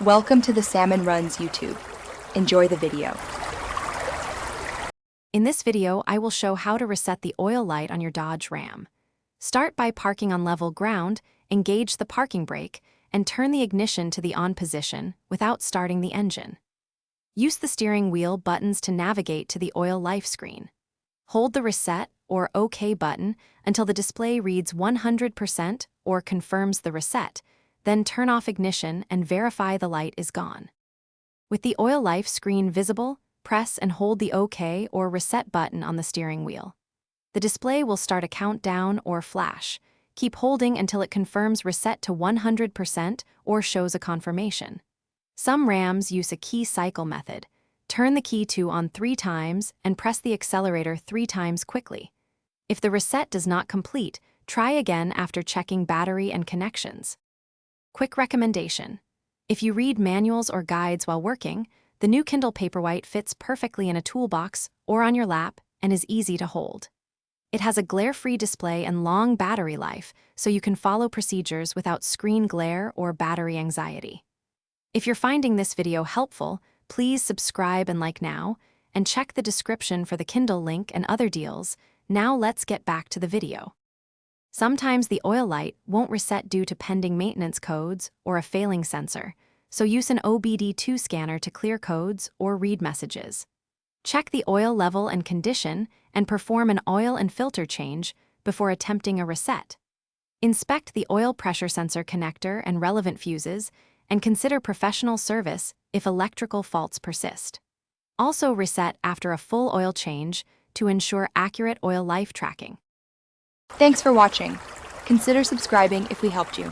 Welcome to the Salmon Runs YouTube. Enjoy the video. In this video, I will show how to reset the oil light on your Dodge Ram. Start by parking on level ground, engage the parking brake, and turn the ignition to the on position without starting the engine. Use the steering wheel buttons to navigate to the oil life screen. Hold the Reset or OK button until the display reads 100% or confirms the reset, then turn off ignition and verify the light is gone. With the oil life screen visible, press and hold the OK or Reset button on the steering wheel. The display will start a countdown or flash. Keep holding until it confirms reset to 100% or shows a confirmation. Some Rams use a key cycle method. Turn the key to on 3 times and press the accelerator 3 times quickly. If the reset does not complete, try again after checking battery and connections. Quick recommendation: if you read manuals or guides while working, the new Kindle Paperwhite fits perfectly in a toolbox or on your lap and is easy to hold. It has a glare-free display and long battery life, so you can follow procedures without screen glare or battery anxiety. If you're finding this video helpful, please subscribe and like now, and check the description for the Kindle link and other deals. Now let's get back to the video. Sometimes the oil light won't reset due to pending maintenance codes or a failing sensor, so use an OBD2 scanner to clear codes or read messages. Check the oil level and condition and perform an oil and filter change before attempting a reset. Inspect the oil pressure sensor connector and relevant fuses, and consider professional service if electrical faults persist. Also reset after a full oil change to ensure accurate oil life tracking. Thanks for watching. Consider subscribing if we helped you.